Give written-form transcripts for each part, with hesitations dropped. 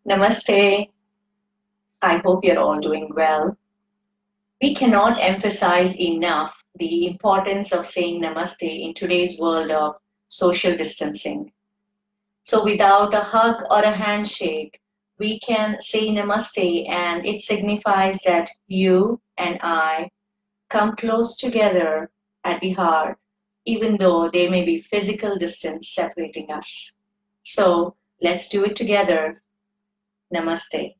Namaste. I hope you're all doing well. We cannot emphasize enough the importance of saying namaste in today's world of social distancing. So, without a hug or a handshake, we can say namaste, and it signifies that you and I come close together at the heart, even though there may be physical distance separating us. So, let's do it together. Namaste.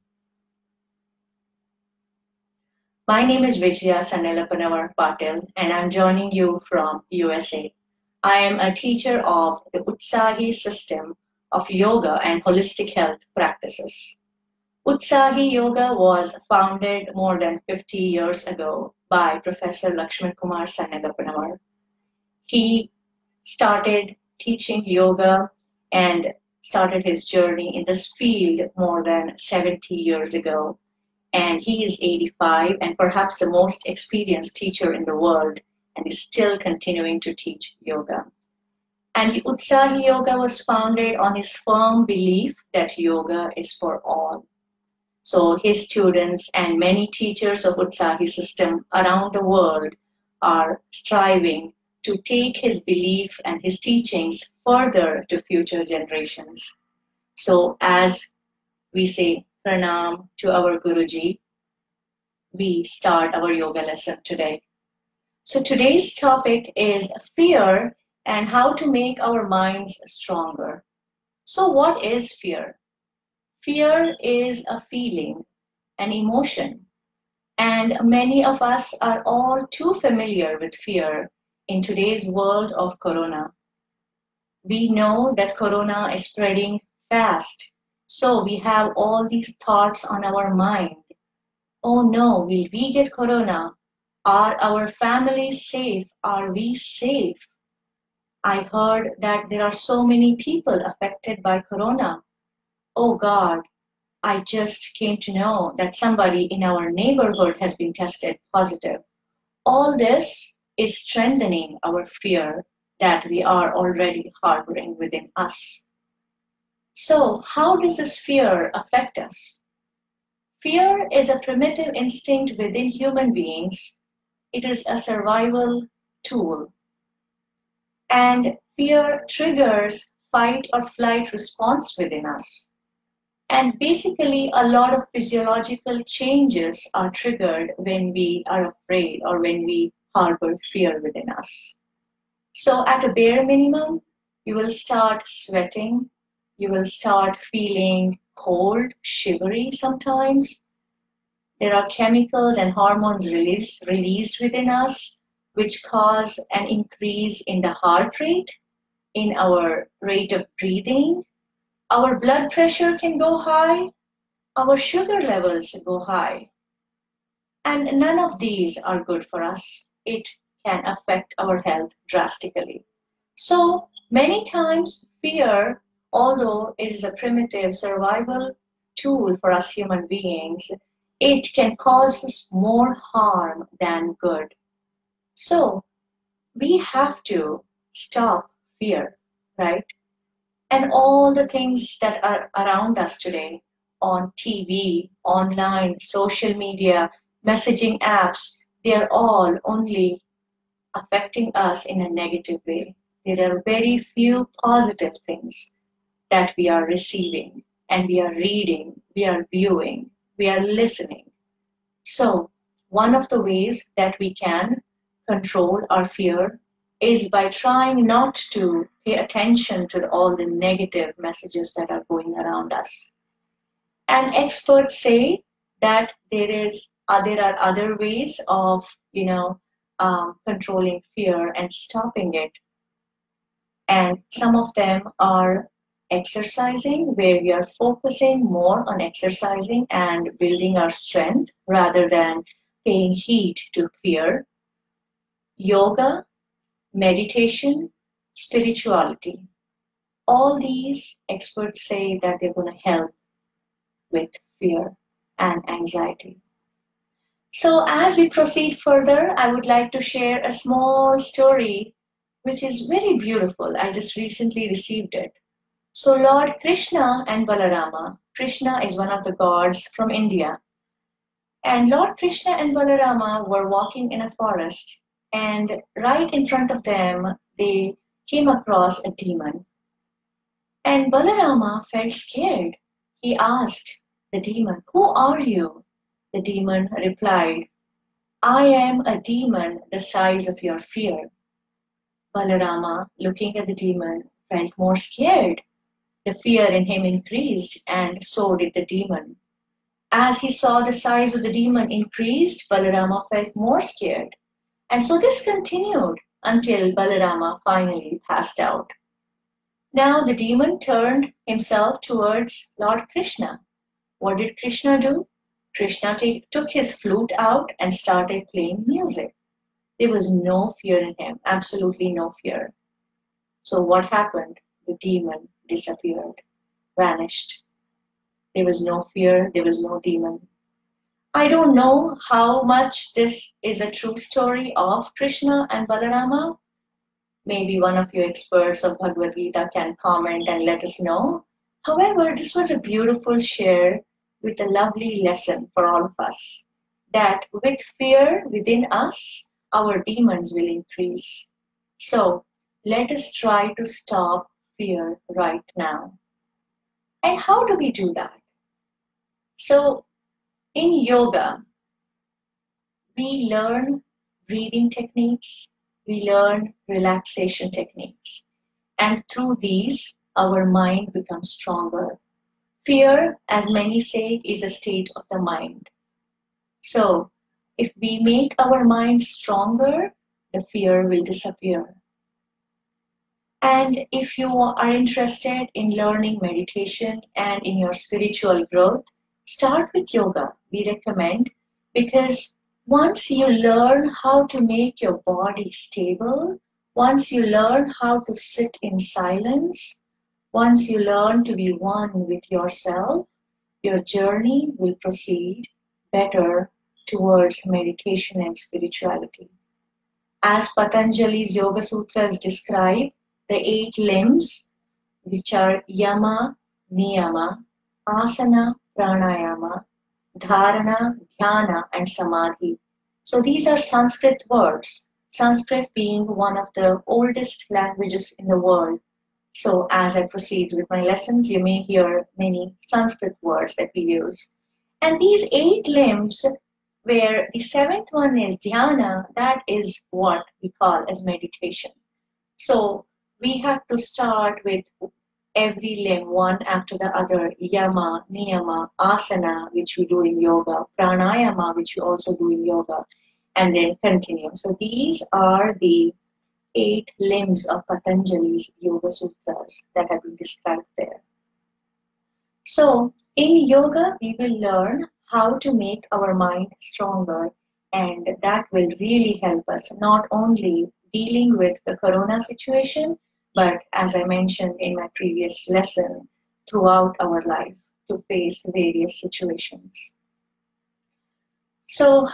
My name is Vijaya Sanelapanawar Patil, and I'm joining you from USA. I am a teacher of the Utsahi system of yoga and holistic health practices. Utsahi Yoga was founded more than 50 years ago by Professor Lakshman Kumar Sanelapanawar. He started teaching yoga and started his journey in this field more than 70 years ago, and he is 85 and perhaps the most experienced teacher in the world and is still continuing to teach yoga. And Utsahi Yoga was founded on his firm belief that yoga is for all. So his students and many teachers of Utsahi system around the world are striving to take his belief and his teachings further to future generations. So as we say pranam to our Guruji, we start our yoga lesson today. So today's topic is fear and how to make our minds stronger. So what is fear? Fear is a feeling, an emotion, and many of us are all too familiar with fear in today's world of corona. We know that corona is spreading fast, so we have all these thoughts on our mind. Oh no, will we get corona? Are our families safe? Are we safe? I heard that there are so many people affected by corona. Oh God, I just came to know that somebody in our neighborhood has been tested positive. All this is strengthening our fear that we are already harboring within us. So, how does this fear affect us? Fear is a primitive instinct within human beings. It is a survival tool, and fear triggers fight or flight response within us. And basically, a lot of physiological changes are triggered when we are afraid or when we harbor fear within us. So, at a bare minimum, you will start sweating, you will start feeling cold, shivery sometimes. There are chemicals and hormones released within us which cause an increase in the heart rate, in our rate of breathing. Our blood pressure can go high, our sugar levels go high. And none of these are good for us. It can affect our health drastically. So many times, fear, although it is a primitive survival tool for us human beings, it can cause us more harm than good. So we have to stop fear, right? And all the things that are around us today on TV, online, social media, messaging apps, they are all only affecting us in a negative way. There are very few positive things that we are receiving and we are reading, we are viewing, we are listening. So, one of the ways that we can control our fear is by trying not to pay attention to all the negative messages that are going around us. And experts say that there are other ways of controlling fear and stopping it, and some of them are exercising, where we are focusing more on exercising and building our strength rather than paying heed to fear. Yoga, meditation, spirituality. All these experts say that they're going to help with fear and anxiety. So, as we proceed further, I would like to share a small story which is very beautiful. I just recently received it. So Lord Krishna and Balarama, Krishna is one of the gods from India, and Lord Krishna and Balarama were walking in a forest, and right in front of them they came across a demon. And Balarama felt scared. He asked the demon, "Who are you?" The demon replied, "I am a demon the size of your fear." Balarama, looking at the demon, felt more scared. The fear in him increased, and so did the demon. As he saw the size of the demon increased, Balarama felt more scared. And so this continued until Balarama finally passed out. Now the demon turned himself towards Lord Krishna. What did Krishna do? Krishna took his flute out and started playing music. There was no fear in him, absolutely no fear. So what happened? The demon disappeared, vanished. There was no fear, there was no demon. I don't know how much this is a true story of Krishna and Balarama. Maybe one of you experts of Bhagavad Gita can comment and let us know. However, this was a beautiful share with a lovely lesson for all of us that with fear within us, our demons will increase. So let us try to stop fear right now. And how do we do that? So in yoga, we learn breathing techniques, we learn relaxation techniques. And through these, our mind becomes stronger. Fear, as many say, is a state of the mind. So, if we make our mind stronger, the fear will disappear. And if you are interested in learning meditation and in your spiritual growth, start with yoga, we recommend, because once you learn how to make your body stable, once you learn how to sit in silence, once you learn to be one with yourself, your journey will proceed better towards meditation and spirituality. As Patanjali's Yoga Sutras describe, the 8 limbs, which are yama, niyama, asana, pranayama, dharana, dhyana, and samadhi. So these are Sanskrit words, Sanskrit being one of the oldest languages in the world. So as I proceed with my lessons, you may hear many Sanskrit words that we use. And these 8 limbs, where the seventh one is dhyana, that is what we call as meditation. So we have to start with every limb one after the other: yama, niyama, asana, which we do in yoga, pranayama, which we also do in yoga, and then continue. So these are the 8 limbs of Patanjali's Yoga Sutras that have been described there. So in yoga, we will learn how to make our mind stronger, and that will really help us not only dealing with the corona situation, but as I mentioned in my previous lesson, throughout our life to face various situations. So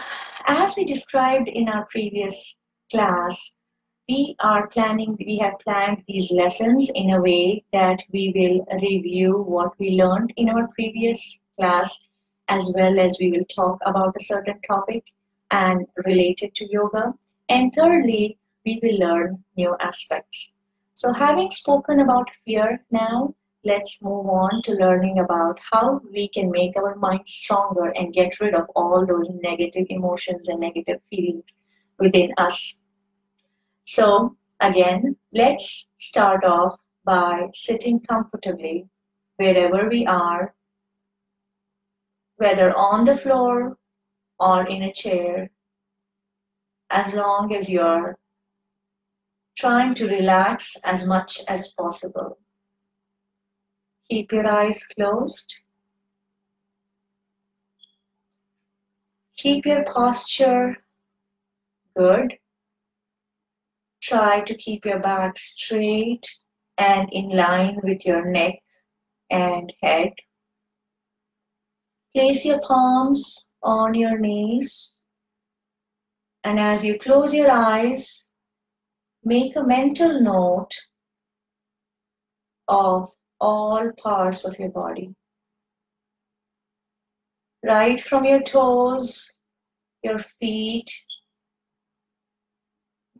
as we described in our previous class, we have planned these lessons in a way that we will review what we learned in our previous class, as well as we will talk about a certain topic and relate it to yoga. And thirdly, we will learn new aspects. So having spoken about fear now, let's move on to learning about how we can make our mind stronger and get rid of all those negative emotions and negative feelings within us. So again, let's start off by sitting comfortably wherever we are, whether on the floor or in a chair, as long as you're trying to relax as much as possible. Keep your eyes closed. Keep your posture good. Try to keep your back straight and in line with your neck and head. Place your palms on your knees, and as you close your eyes, make a mental note of all parts of your body. Right from your toes, your feet,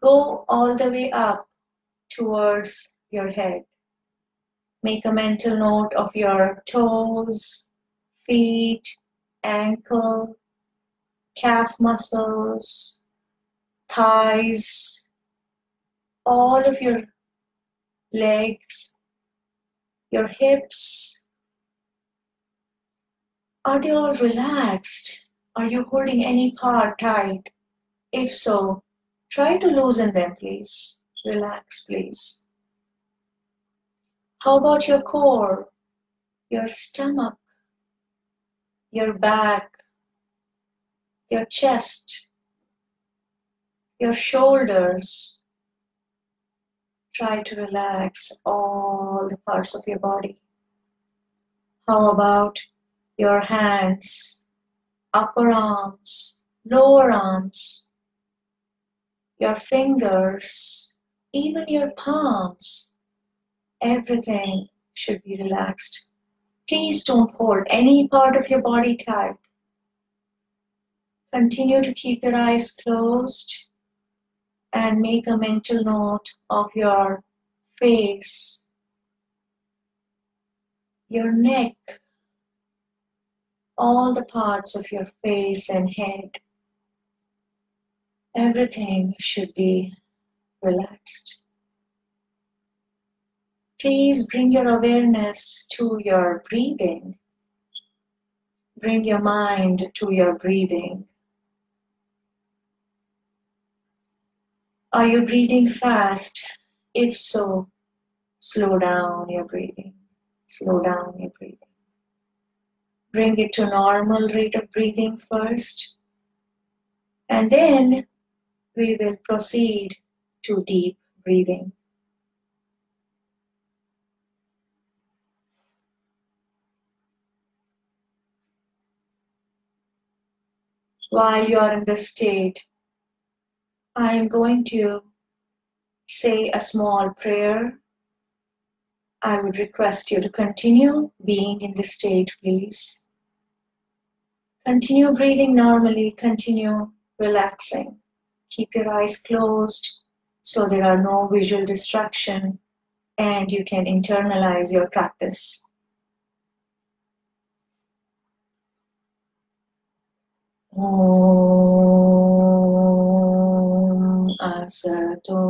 go all the way up towards your head. Make a mental note of your toes, feet, ankle, calf muscles, thighs, all of your legs, your hips. Are they all relaxed? Are you holding any part tight? If so, try to loosen them, please. Relax, please. How about your core, your stomach, your back, your chest, your shoulders? Try to relax all the parts of your body. How about your hands, upper arms, lower arms, your fingers, even your palms? Everything should be relaxed. Please don't hold any part of your body tight. Continue to keep your eyes closed and make a mental note of your face, your neck, all the parts of your face and head. Everything should be relaxed. Please bring your awareness to your breathing. Bring your mind to your breathing. Are you breathing fast? If so, slow down your breathing. Slow down your breathing. Bring it to normal rate of breathing first, and then we will proceed to deep breathing. While you are in this state, I am going to say a small prayer. I would request you to continue being in this state, please. Continue breathing normally, continue relaxing. Keep your eyes closed so there are no visual distraction and you can internalize your practice. Om Asato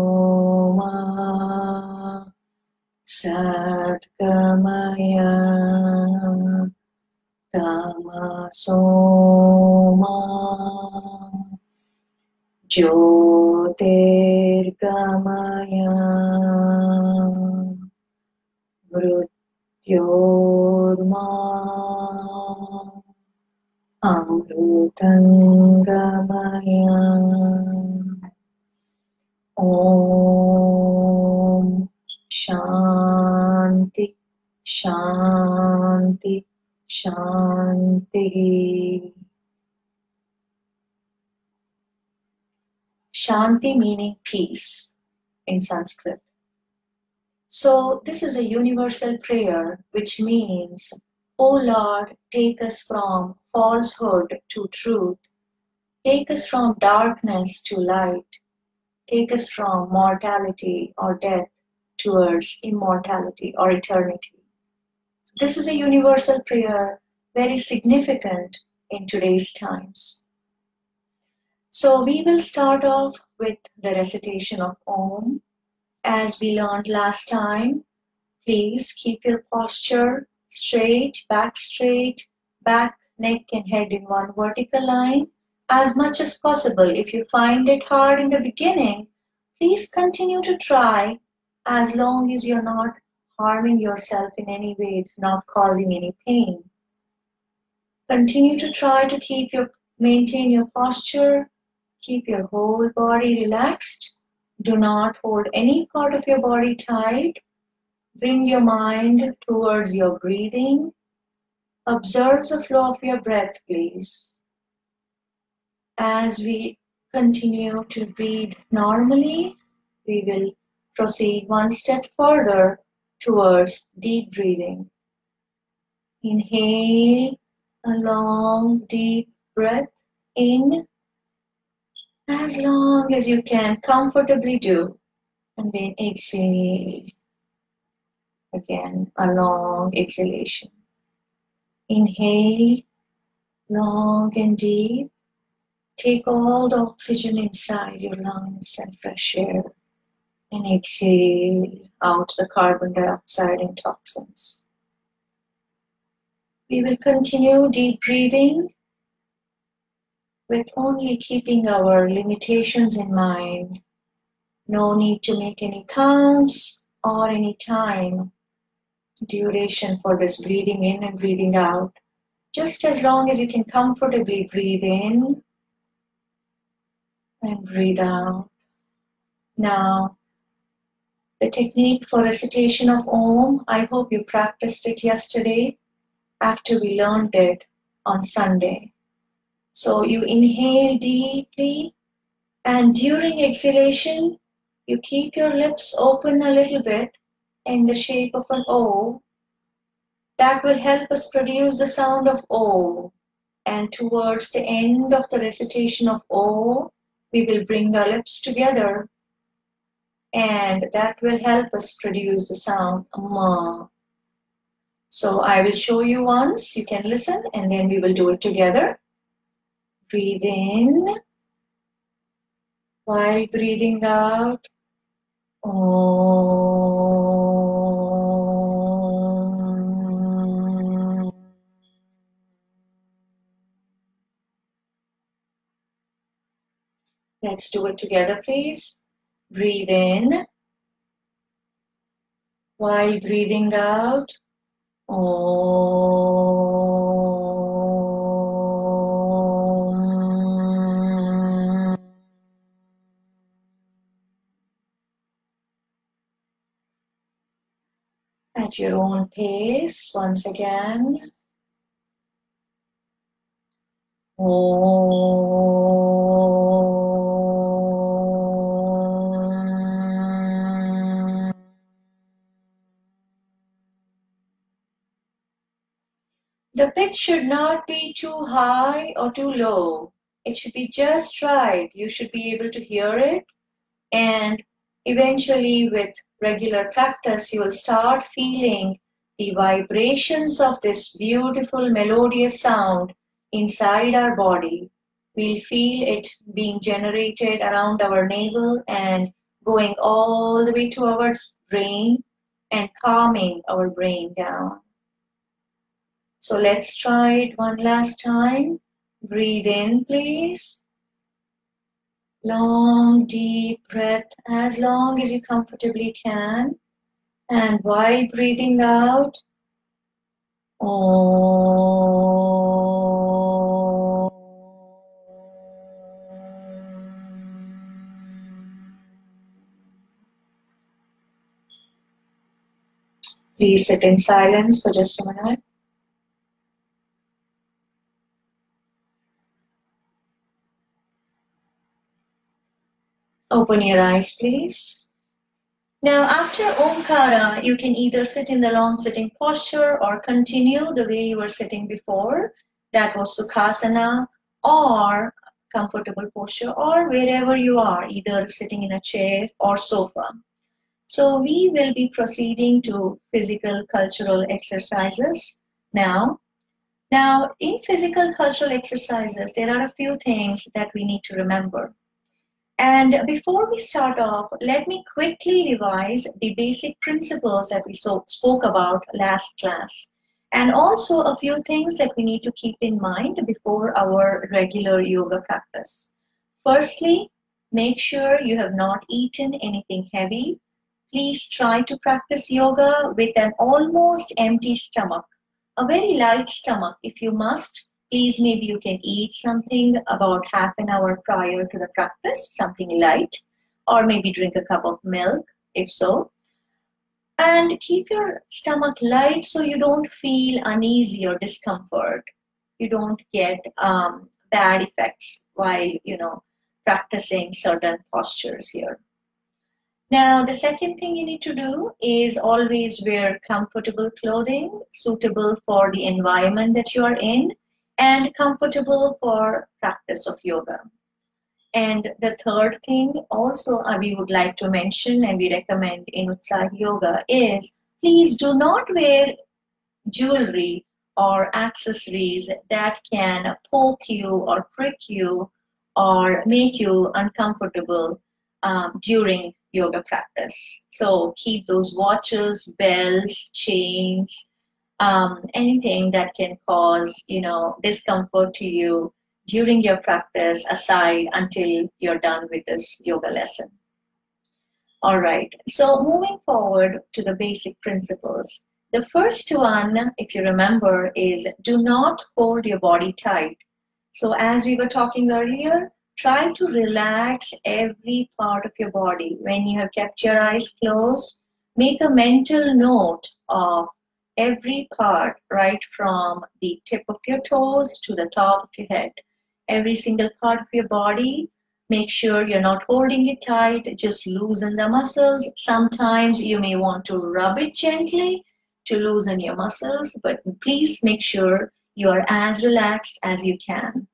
Ma Sadgamaya Tamaso Ma Jyotirgamaya Mrityorma Amrutangamaya. Om Shanti Shanti Shanti. Shanti meaning peace in Sanskrit. So this is a universal prayer which means, O Lord, take us from falsehood to truth, take us from darkness to light, take us from mortality or death towards immortality or eternity. This is a universal prayer, very significant in today's times. So we will start off with the recitation of Om. As we learned last time, please keep your posture straight, back, neck and head in one vertical line as much as possible. If you find it hard in the beginning, please continue to try as long as you're not harming yourself in any way, it's not causing any pain. Continue to try to maintain your posture, keep your whole body relaxed. Do not hold any part of your body tight. Bring your mind towards your breathing. Observe the flow of your breath, please. As we continue to breathe normally, we will proceed one step further towards deep breathing. Inhale a long, deep breath in as long as you can comfortably do, and then exhale again, a long exhalation. Inhale long and deep. Take all the oxygen inside your lungs and fresh air, and exhale out the carbon dioxide and toxins. We will continue deep breathing with only keeping our limitations in mind. No need to make any counts or any time duration for this breathing in and breathing out. Just as long as you can comfortably breathe in and breathe out. Now, the technique for recitation of Om, I hope you practiced it yesterday after we learned it on Sunday. So you inhale deeply, and during exhalation, you keep your lips open a little bit in the shape of an O. That will help us produce the sound of O. And towards the end of the recitation of O, we will bring our lips together, and that will help us produce the sound Ma. So I will show you once, you can listen, and then we will do it together. Breathe in while breathing out. Om. Let's do it together, please. Breathe in while breathing out. Om. At your own pace, once again. Om. The pitch should not be too high or too low. It should be just right. You should be able to hear it, and eventually with regular practice you will start feeling the vibrations of this beautiful melodious sound inside our body. We'll feel it being generated around our navel and going all the way to our brain and calming our brain down. So let's try it one last time. Breathe in, please. Long, deep breath, as long as you comfortably can. And while breathing out, Om. Please sit in silence for just a minute. Open your eyes, please. Now, after Omkara, you can either sit in the long sitting posture or continue the way you were sitting before. That was Sukhasana or comfortable posture, or wherever you are, either sitting in a chair or sofa. So we will be proceeding to physical cultural exercises now. Now, in physical cultural exercises, there are a few things that we need to remember. And before we start off, let me quickly revise the basic principles that we spoke about last class, and also a few things that we need to keep in mind before our regular yoga practice. Firstly, make sure you have not eaten anything heavy. Please try to practice yoga with an almost empty stomach, a very light stomach if you must. Please, maybe you can eat something about half an hour prior to the practice, something light, or maybe drink a cup of milk, if so. And keep your stomach light so you don't feel uneasy or discomfort. You don't get bad effects while, practicing certain postures here. Now, the second thing you need to do is always wear comfortable clothing suitable for the environment that you are in and comfortable for practice of yoga. And the third thing also we would like to mention and we recommend in Utsahi Yoga is please do not wear jewelry or accessories that can poke you or prick you or make you uncomfortable during yoga practice. So keep those watches, belts, chains, anything that can cause discomfort to you during your practice aside until you're done with this yoga lesson. All right, so moving forward to the basic principles. The first one, if you remember, is do not hold your body tight. So, as we were talking earlier, try to relax every part of your body. When you have kept your eyes closed, make a mental note of every part, right from the tip of your toes to the top of your head. Every single part of your body. Make sure you're not holding it tight, just loosen the muscles. Sometimes you may want to rub it gently to loosen your muscles, but please make sure you are as relaxed as you can.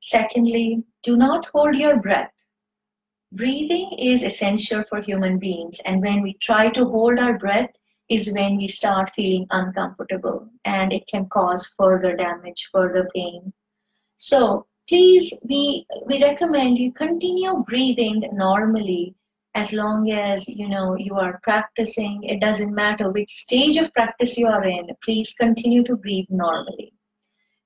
Secondly, do not hold your breath. Breathing is essential for human beings, and when we try to hold our breath is when we start feeling uncomfortable, and it can cause further damage, further pain. So please, we recommend you continue breathing normally as long as you are practicing. It doesn't matter which stage of practice you are in. Please continue to breathe normally.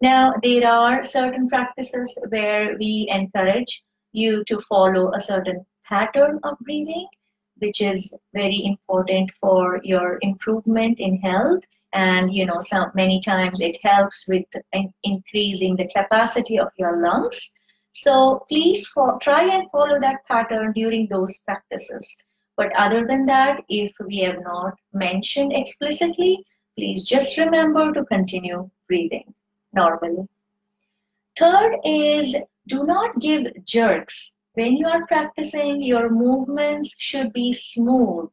Now, there are certain practices where we encourage you to follow a certain pattern of breathing, which is very important for your improvement in health. And many times it helps with increasing the capacity of your lungs. So please try and follow that pattern during those practices. But other than that, if we have not mentioned explicitly, please just remember to continue breathing normally. Third is do not give jerks. When you are practicing, your movements should be smooth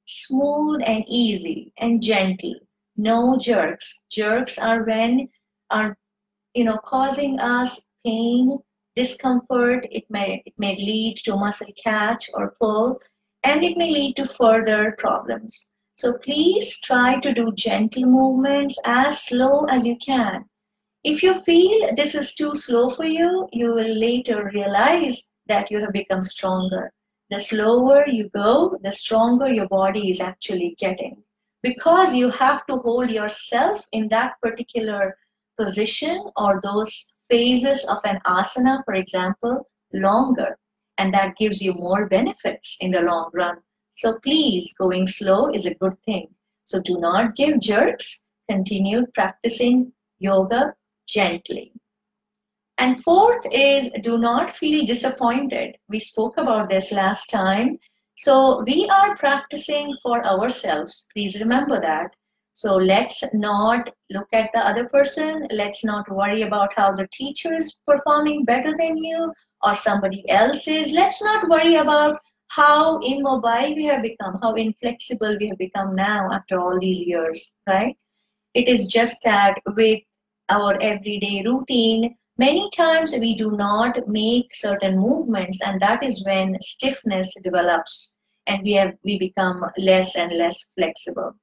and easy and gentle. No jerks. Jerks are when are causing us pain, discomfort. It may lead to muscle catch or pull, and it may lead to further problems. So please try to do gentle movements as slow as you can. If you feel this is too slow for you, you will later realize that you have become stronger. The slower you go, the stronger your body is actually getting. Because you have to hold yourself in that particular position or those phases of an asana, for example, longer. And that gives you more benefits in the long run. So please, going slow is a good thing. So do not give jerks. Continue practicing yoga gently. And fourth is do not feel disappointed. We spoke about this last time. So we are practicing for ourselves. Please remember that. So let's not look at the other person. Let's not worry about how the teacher is performing better than you or somebody else is. Let's not worry about how immobile we have become, how inflexible we have become now after all these years, right? It is just that with our everyday routine, many times we do not make certain movements, and that is when stiffness develops and we become less and less flexible.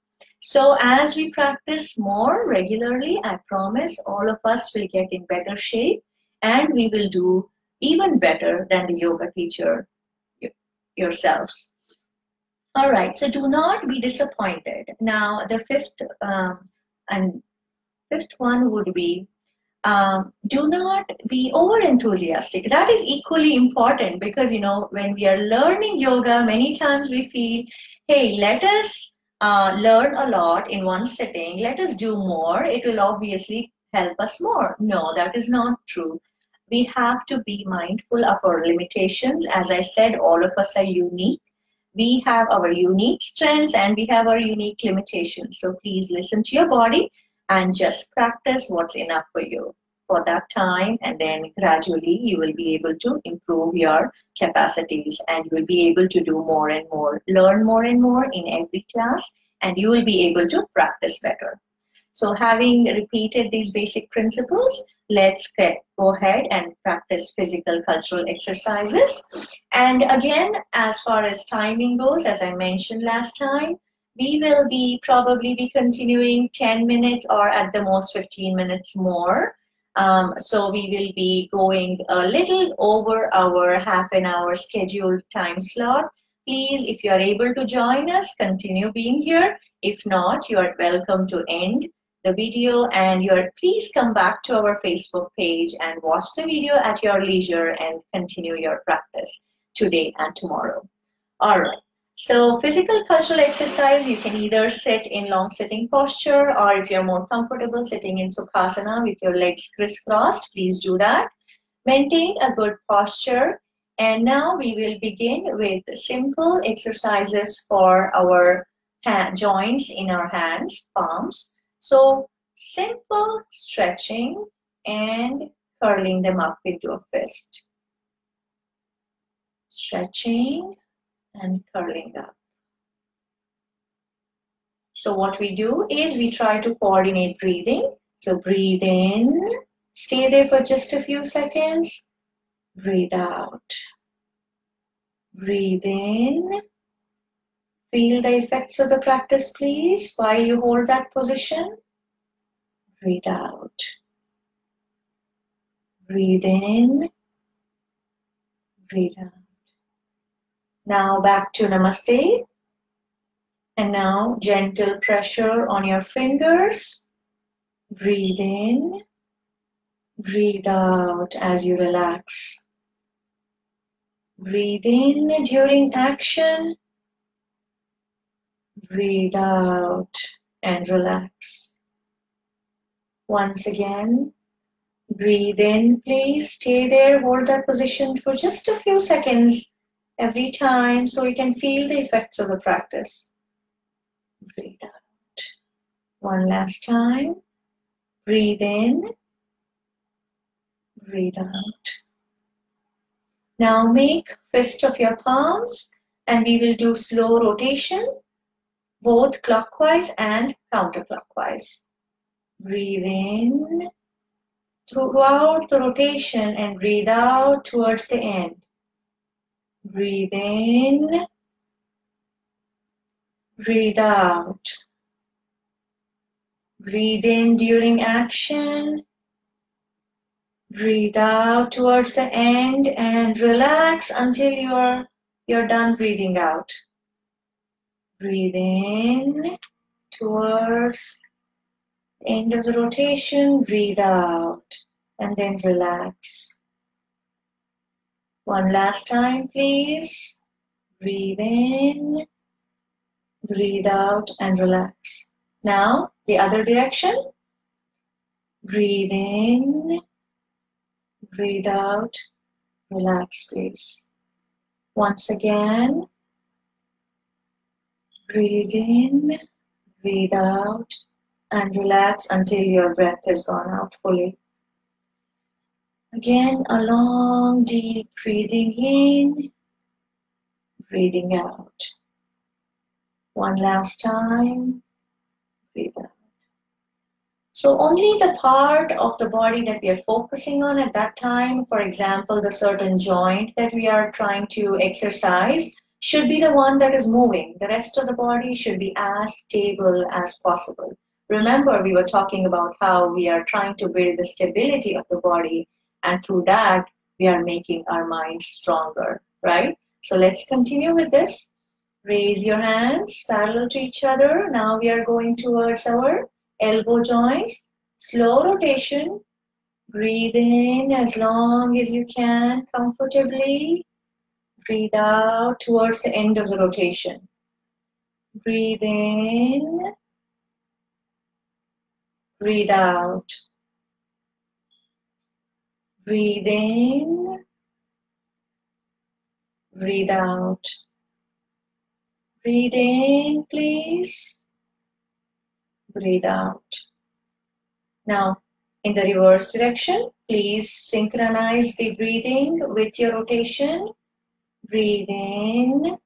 So as we practice more regularly, I promise all of us will get in better shape and we will do even better than the yoga teacher yourselves. All right, so do not be disappointed. Now, the and fifth one would be do not be over enthusiastic. That is equally important because when we are learning yoga, many times we feel, hey, let us learn a lot in one sitting. Let us do more. It will obviously help us more. No, that is not true. We have to be mindful of our limitations. As I said, all of us are unique. We have our unique strengths and we have our unique limitations. So please listen to your body and just practice what's enough for you. for that time, and then gradually you will be able to improve your capacities, and you will be able to do more and more, learn more and more in every class, and you will be able to practice better. So having repeated these basic principles, let's go ahead and practice physical cultural exercises. And again, as far as timing goes, as I mentioned last time, we will be probably be continuing 10 minutes or at the most 15 minutes more. So we will be going a little over our half an hour scheduled time slot. Please, if you are able to join us, continue being here. If not, you are welcome to end the video, and please come back to our Facebook page and watch the video at your leisure and continue your practice today and tomorrow. All right. So physical cultural exercise, you can either sit in long sitting posture, or if you're more comfortable sitting in Sukhasana with your legs crisscrossed, please do that. Maintain a good posture. And now we will begin with simple exercises for our joints in our hands, palms. So simple stretching and curling them up into a fist. Stretching and curling up. So what we do is we try to coordinate breathing. So breathe in, stay there for just a few seconds. Breathe out. Breathe in. Feel the effects of the practice, please, while you hold that position. Breathe out. Breathe in. Breathe out. Now back to Namaste. And now gentle pressure on your fingers. Breathe in. Breathe out as you relax. Breathe in during action. Breathe out and relax. Once again, breathe in, please. Stay there, hold that position for just a few seconds every time so you can feel the effects of the practice. Breathe out. One last time. Breathe in. Breathe out. Now make fist of your palms, and we will do slow rotation, both clockwise and counterclockwise. Breathe in throughout the rotation and breathe out towards the end. Breathe in, breathe out. Breathe in during action. Breathe out towards the end and relax until you're done breathing out. Breathe in towards the end of the rotation. Breathe out and then relax. One last time, please. Breathe in, breathe out and relax. Now, the other direction. Breathe in, breathe out, relax, please. Once again, breathe in, breathe out, and relax until your breath has gone out fully. Again, a long, deep breathing in, breathing out. One last time, breathe out. So only the part of the body that we are focusing on at that time, for example, the certain joint that we are trying to exercise, should be the one that is moving. The rest of the body should be as stable as possible. Remember, we were talking about how we are trying to build the stability of the body, and through that, we are making our mind stronger, right? So let's continue with this. Raise your hands parallel to each other. Now we are going towards our elbow joints. Slow rotation. Breathe in as long as you can comfortably. Breathe out towards the end of the rotation. Breathe in. Breathe out. Breathe in. Breathe out. Breathe in, please. Breathe out. Now, In the reverse direction, please synchronize the breathing with your rotation. Breathe in,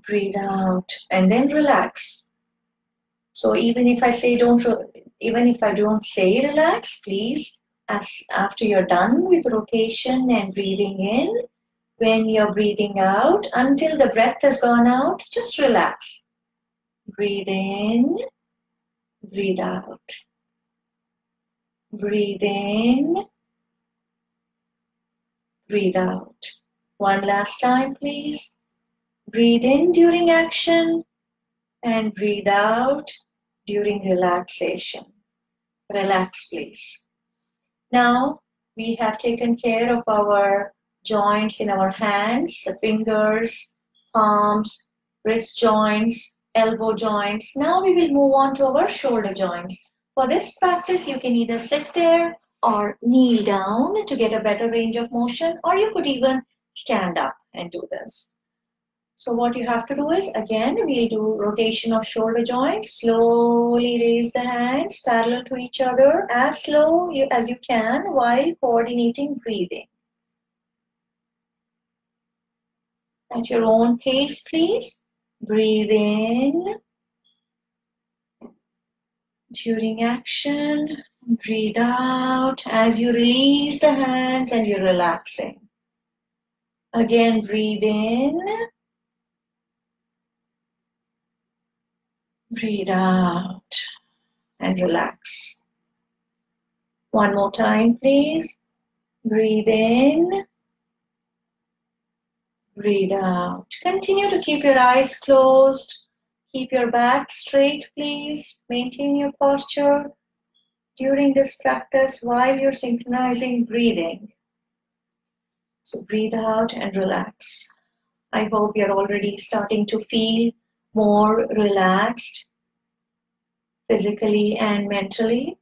breathe out, and then relax. So even if I don't say relax, please, after you're done with rotation and breathing in, when you're breathing out, until the breath has gone out, just relax. Breathe in, breathe out. Breathe in, breathe out. One last time, please. Breathe in during action and breathe out during relaxation. Relax, please. Now we have taken care of our joints in our hands, the fingers, palms, wrist joints, elbow joints. Now we will move on to our shoulder joints. For this practice, you can either sit there or kneel down to get a better range of motion, or you could even stand up and do this. So what you have to do is, again, we do rotation of shoulder joints. Slowly raise the hands parallel to each other as slow as you can while coordinating breathing. At your own pace, please. Breathe in during action. Breathe out as you release the hands and you're relaxing. Again, breathe in. Breathe out and relax. One more time, please. Breathe in, breathe out. Continue to keep your eyes closed. Keep your back straight, please. Maintain your posture during this practice while you're synchronizing breathing. So breathe out and relax. I hope you're already starting to feel more relaxed physically and mentally.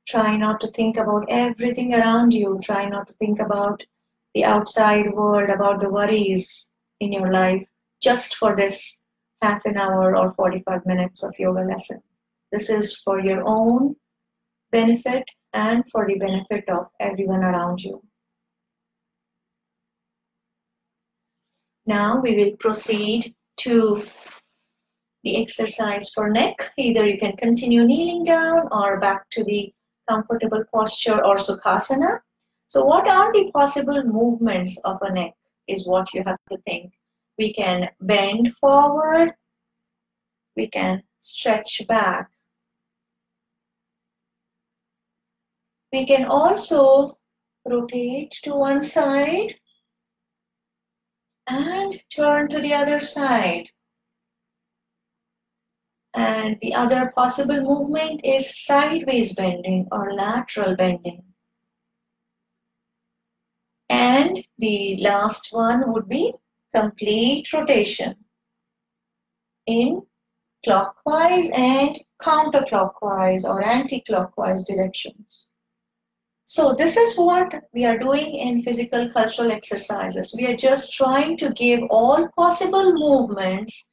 Try not to think about everything around you. Try not to think about the outside world, about the worries in your life, just for this half an hour or 45 minutes of yoga lesson. This is for your own benefit and for the benefit of everyone around you. Now we will proceed to the exercise for neck. Either you can continue kneeling down or back to the comfortable posture or Sukhasana. So what are the possible movements of a neck is what you have to think. We can bend forward, we can stretch back. We can also rotate to one side and turn to the other side. And the other possible movement is sideways bending or lateral bending. And the last one would be complete rotation in clockwise and counterclockwise or anti-clockwise directions. So this is what we are doing in physical cultural exercises. We are just trying to give all possible movements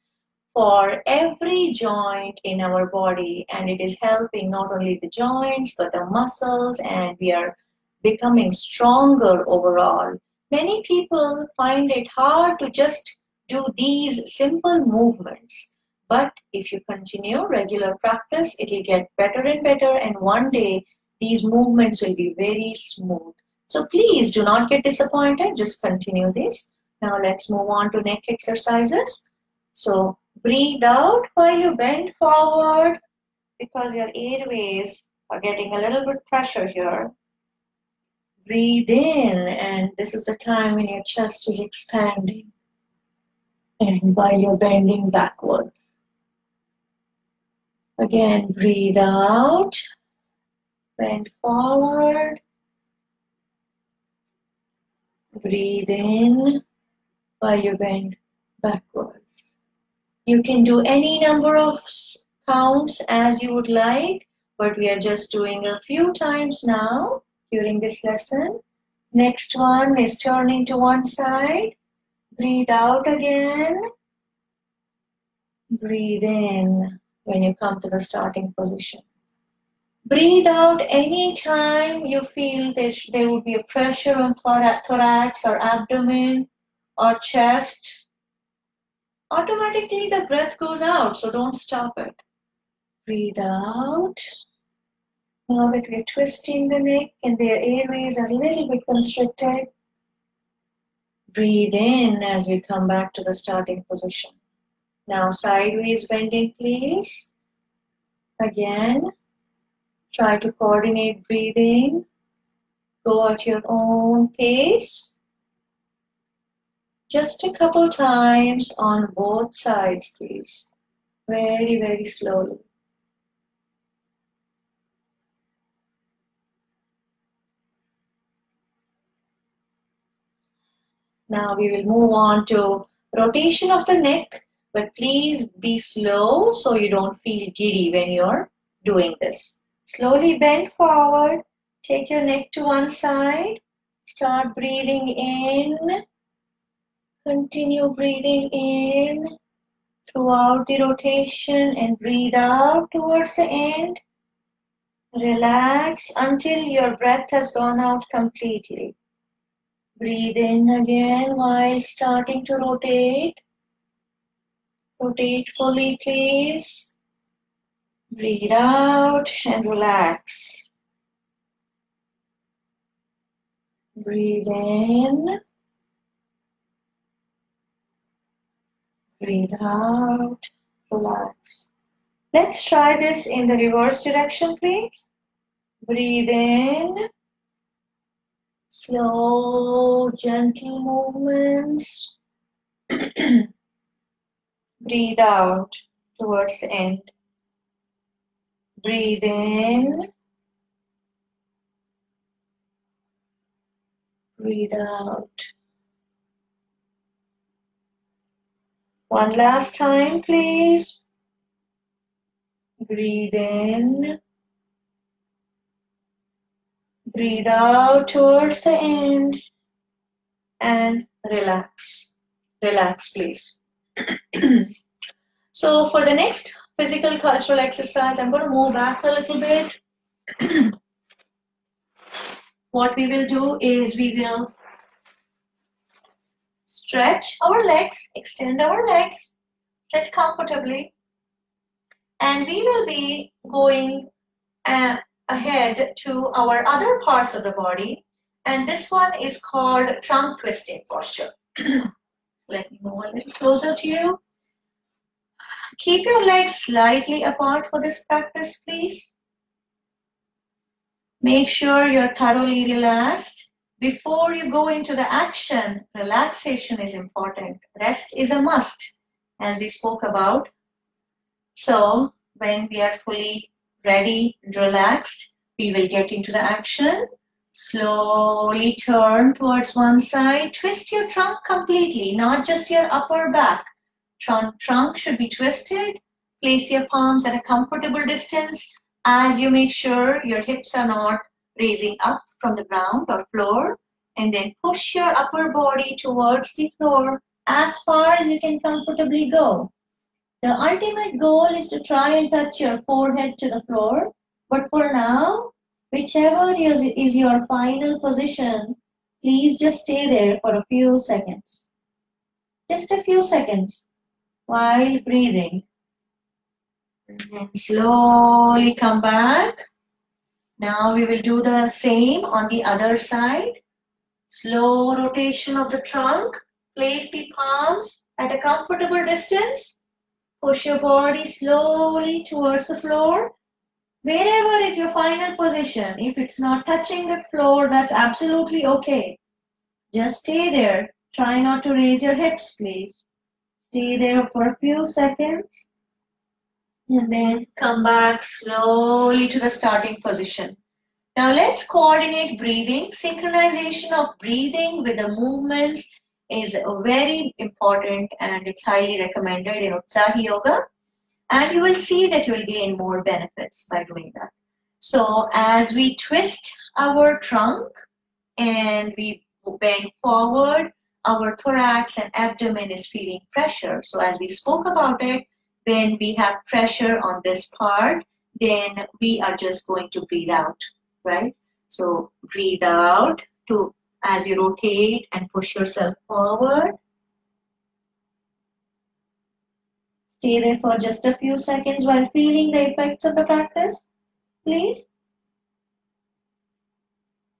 for every joint in our body, and it is helping not only the joints but the muscles, and we are becoming stronger overall. Many people find it hard to just do these simple movements, but if you continue regular practice, it will get better and better, and one day these movements will be very smooth. So please do not get disappointed, just continue this. Now let's move on to neck exercises. So breathe out while you bend forward because your airways are getting a little bit pressure here. Breathe in, and this is the time when your chest is expanding and while you're bending backwards. Again, breathe out, bend forward, breathe in while you bend backwards. You can do any number of counts as you would like, but we are just doing a few times now during this lesson. Next one is turning to one side. Breathe out again. Breathe in when you come to the starting position. Breathe out anytime you feel there would be a pressure on thorax or abdomen or chest. Automatically the breath goes out, so don't stop it. Breathe out. Now that we're twisting the neck and their airways are a little bit constricted, breathe in as we come back to the starting position. Now sideways bending, please. Again, try to coordinate breathing. Go at your own pace. Just a couple times on both sides, please. Very, very slowly. Now we will move on to rotation of the neck, but please be slow so you don't feel giddy when you're doing this. Slowly bend forward, take your neck to one side, start breathing in, continue breathing in throughout the rotation and breathe out towards the end. Relax until your breath has gone out completely. Breathe in again while starting to rotate. Rotate fully, please. Breathe out and relax. Breathe in. Breathe out. Relax. Let's try this in the reverse direction, please. Breathe in. Slow, gentle movements. Breathe out towards the end. Breathe in. Breathe out. One last time, please. Breathe in. Breathe out towards the end. And relax. Relax, please. So for the next physical cultural exercise, I'm going to move back a little bit. What we will do is we will stretch our legs, extend our legs, sit comfortably, and we will be going ahead to our other parts of the body, and this one is called trunk twisting posture. Let me move a little closer to you. Keep your legs slightly apart for this practice, please. Make sure you're thoroughly relaxed. Before you go into the action, relaxation is important. Rest is a must, as we spoke about. So when we are fully ready and relaxed, we will get into the action. Slowly turn towards one side. Twist your trunk completely, not just your upper back. Trunk should be twisted. Place your palms at a comfortable distance as you make sure your hips are not raising up from the ground or floor. And then push your upper body towards the floor as far as you can comfortably go. The ultimate goal is to try and touch your forehead to the floor. But for now, whichever is your final position, please just stay there for a few seconds. Just a few seconds while breathing. And then slowly come back. Now we will do the same on the other side. Slow rotation of the trunk. Place the palms at a comfortable distance. Push your body slowly towards the floor. Wherever is your final position. If it's not touching the floor, that's absolutely okay. Just stay there. Try not to raise your hips, please. Stay there for a few seconds. And then come back slowly to the starting position. Now let's coordinate breathing. Synchronization of breathing with the movements is very important and it's highly recommended in Utsahi Yoga. And you will see that you will gain more benefits by doing that. So as we twist our trunk and we bend forward, our thorax and abdomen is feeling pressure. So as we spoke about it, when we have pressure on this part, then we are just going to breathe out, right? So breathe out to as you rotate and push yourself forward. Stay there for just a few seconds while feeling the effects of the practice, please.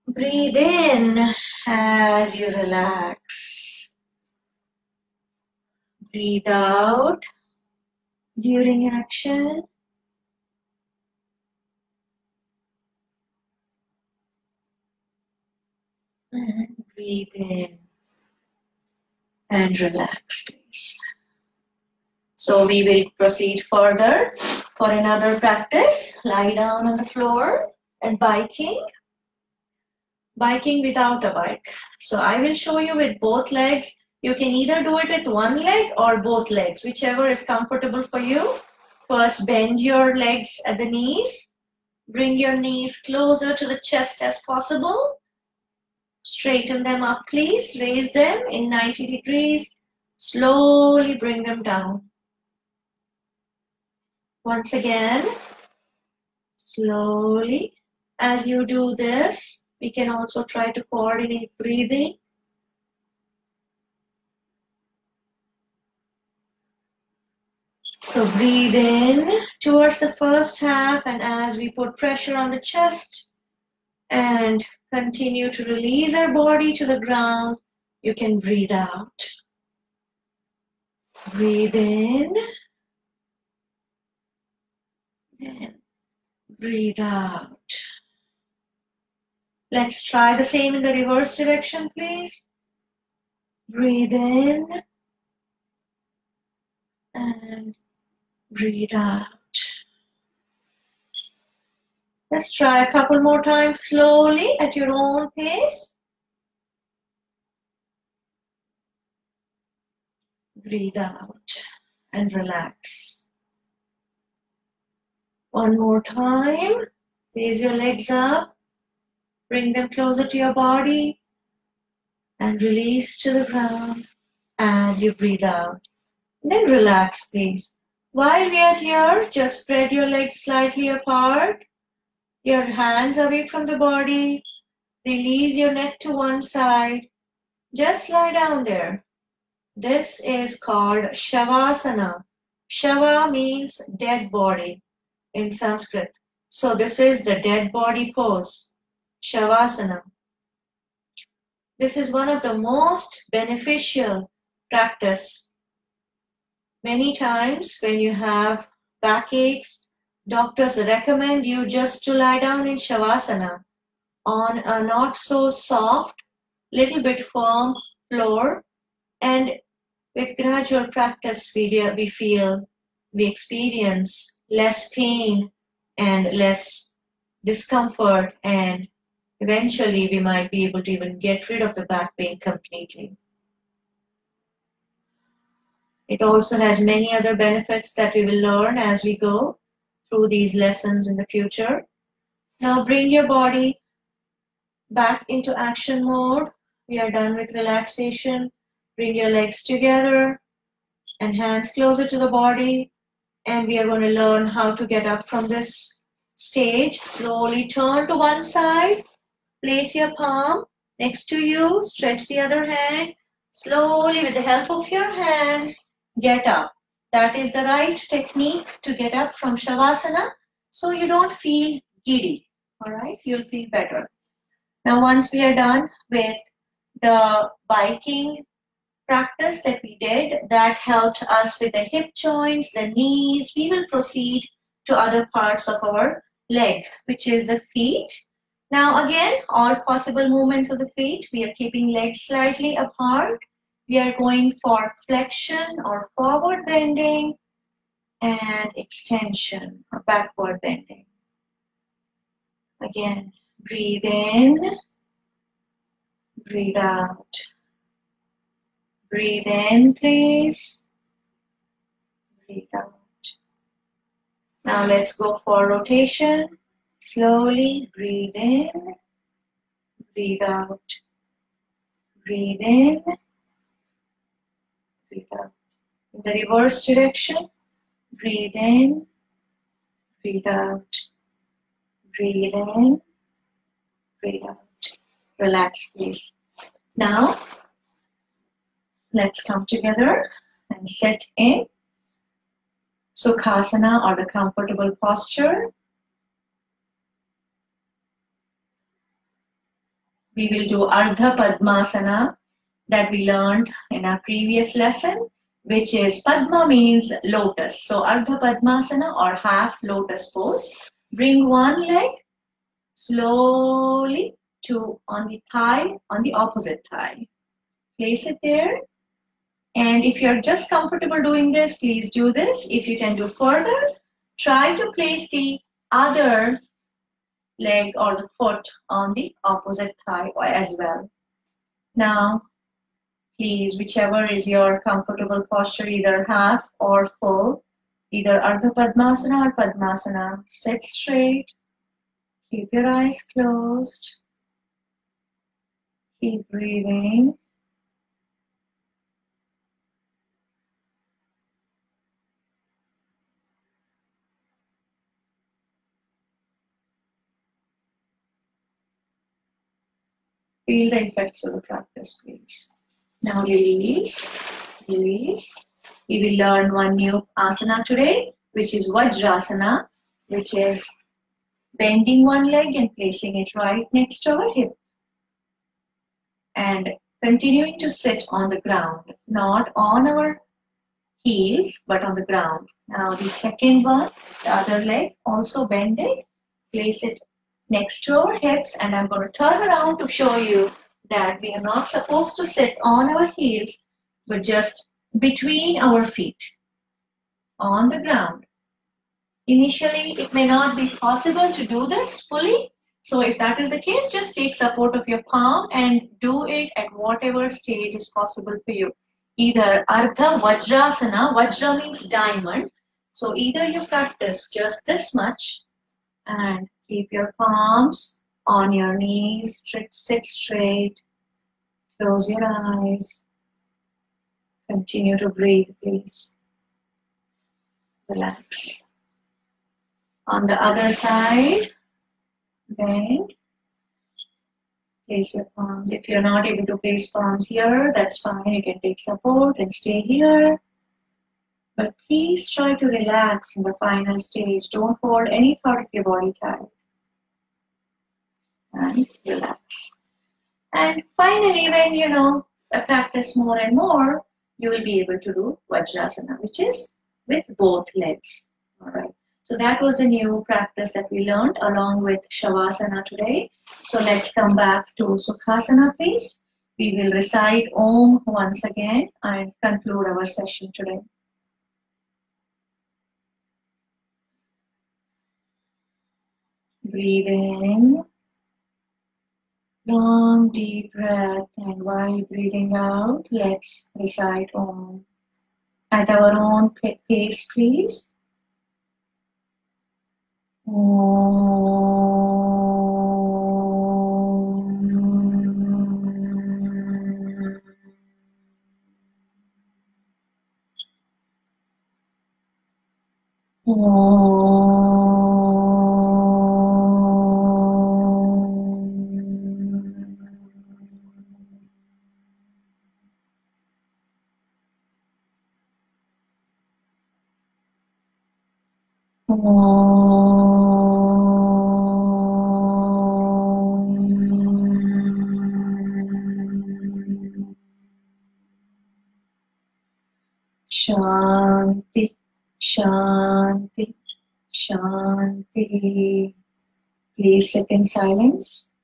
Breathe in as you relax. Breathe out during action. And breathe in and relax, please. So we will proceed further for another practice. Lie down on the floor and biking without a bike. So I will show you with both legs. You can either do it with one leg or both legs, whichever is comfortable for you. First, bend your legs at the knees. Bring your knees closer to the chest as possible. Straighten them up, please. Raise them in 90 degrees. Slowly bring them down. Once again, slowly. As you do this, we can also try to coordinate breathing. So breathe in towards the first half, and as we put pressure on the chest and continue to release our body to the ground, you can breathe out. Breathe in and breathe out. Let's try the same in the reverse direction, please. Breathe in and breathe out. Let's try a couple more times slowly at your own pace. Breathe out and relax. One more time. Raise your legs up. Bring them closer to your body and release to the ground as you breathe out. Then relax, please. While we are here, just spread your legs slightly apart. Your hands away from the body. Release your neck to one side. Just lie down there. This is called Shavasana. Shava means dead body in Sanskrit. So this is the dead body pose, Shavasana. This is one of the most beneficial practice. Many times when you have backaches, doctors recommend you just to lie down in Shavasana on a not so soft, little bit firm floor, and with gradual practice we experience less pain and less discomfort, and eventually we might be able to even get rid of the back pain completely. It also has many other benefits that we will learn as we go through these lessons in the future. Now bring your body back into action mode. We are done with relaxation. Bring your legs together and hands closer to the body. And we are going to learn how to get up from this stage. Slowly turn to one side. Place your palm next to you. Stretch the other hand. Slowly, with the help of your hands, get up. That is the right technique to get up from Shavasana, so you don't feel giddy. All right, you'll feel better. Now, once we are done with the biking practice that we did, that helped us with the hip joints, the knees, we will proceed to other parts of our leg, which is the feet. Now again, all possible movements of the feet, we are keeping legs slightly apart. We are going for flexion or forward bending and extension or backward bending. Again, breathe in, breathe out. Breathe in, please. Breathe out. Now let's go for rotation. Slowly breathe in, breathe out. Breathe in, breathe out. In the reverse direction, breathe in, Breathe out. Breathe in. Breathe out. Relax, please. Now, let's come together and sit in Sukhasana, or the comfortable posture. We will do Ardha Padmasana that we learned in our previous lesson, which is Padma means lotus. So Ardha Padmasana, or half lotus pose. Bring one leg slowly to on the thigh, on the opposite thigh. Place it there. And if you're just comfortable doing this, please do this. If you can do further, try to place the other leg or the foot on the opposite thigh as well. Now, please, whichever is your comfortable posture, either half or full, either Ardha Padmasana or Padmasana, sit straight, keep your eyes closed, keep breathing. Feel the effects of the practice, please. Now release, release. We will learn one new asana today, which is Vajrasana, which is bending one leg and placing it right next to our hip. And continuing to sit on the ground, not on our heels, but on the ground. Now the second one, the other leg, also bend it, place it next to our hips, and I'm going to turn around to show you that we are not supposed to sit on our heels, but just between our feet on the ground. Initially, it may not be possible to do this fully. So if that is the case, just take support of your palm and do it at whatever stage is possible for you. Either Ardha Vajrasana, Vajra means diamond. So either you practice just this much and keep your palms on your knees, sit straight, close your eyes, continue to breathe, please. Relax. On the other side, bend, place your palms. If you're not able to place palms here, that's fine. You can take support and stay here. But please try to relax in the final stage. Don't hold any part of your body tight. And relax. And finally, when you practice more and more, you will be able to do Vajrasana, which is with both legs. All right. So that was the new practice that we learned along with Shavasana today. So let's come back to Sukhasana, please. We will recite Om once again and conclude our session today. Breathe in. Long deep breath, and while breathing out, let's recite Om at our own pace, please. Om. Shanti, Shanti, Shanti. Please sit in silence.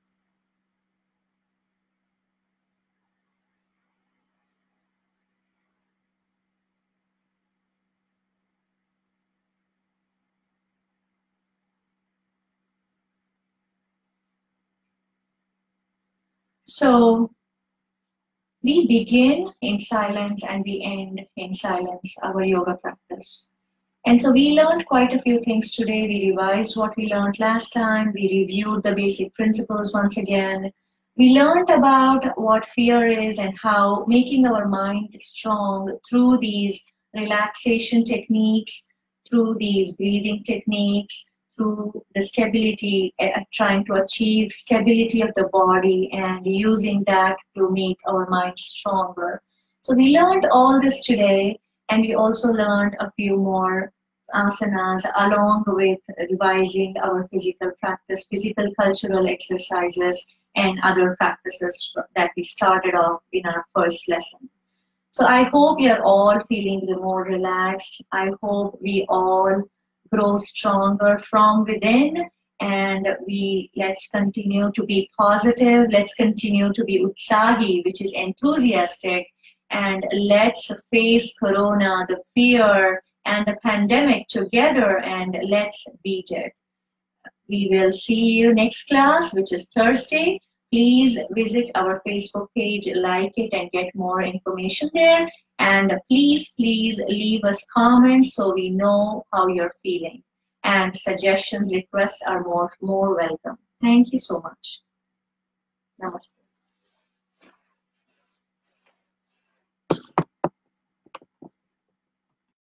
So, we begin in silence and we end in silence our yoga practice. And so we learned quite a few things today. We revised what we learned last time. We reviewed the basic principles once again. We learned about what fear is and how making our mind strong through these relaxation techniques, through these breathing techniques, to the stability, trying to achieve stability of the body and using that to make our mind stronger. So we learned all this today, and we also learned a few more asanas along with revising our physical practice, physical cultural exercises, and other practices that we started off in our first lesson. So I hope you're all feeling more relaxed. I hope we all grow stronger from within, and let's continue to be positive. Let's continue to be Utsahi, which is enthusiastic, and let's face Corona, the fear and the pandemic together, and let's beat it. We will see you next class, which is Thursday. Please visit our Facebook page, like it, and get more information there. And please leave us comments so we know how you're feeling. And suggestions, requests are more welcome. Thank you so much. Namaste.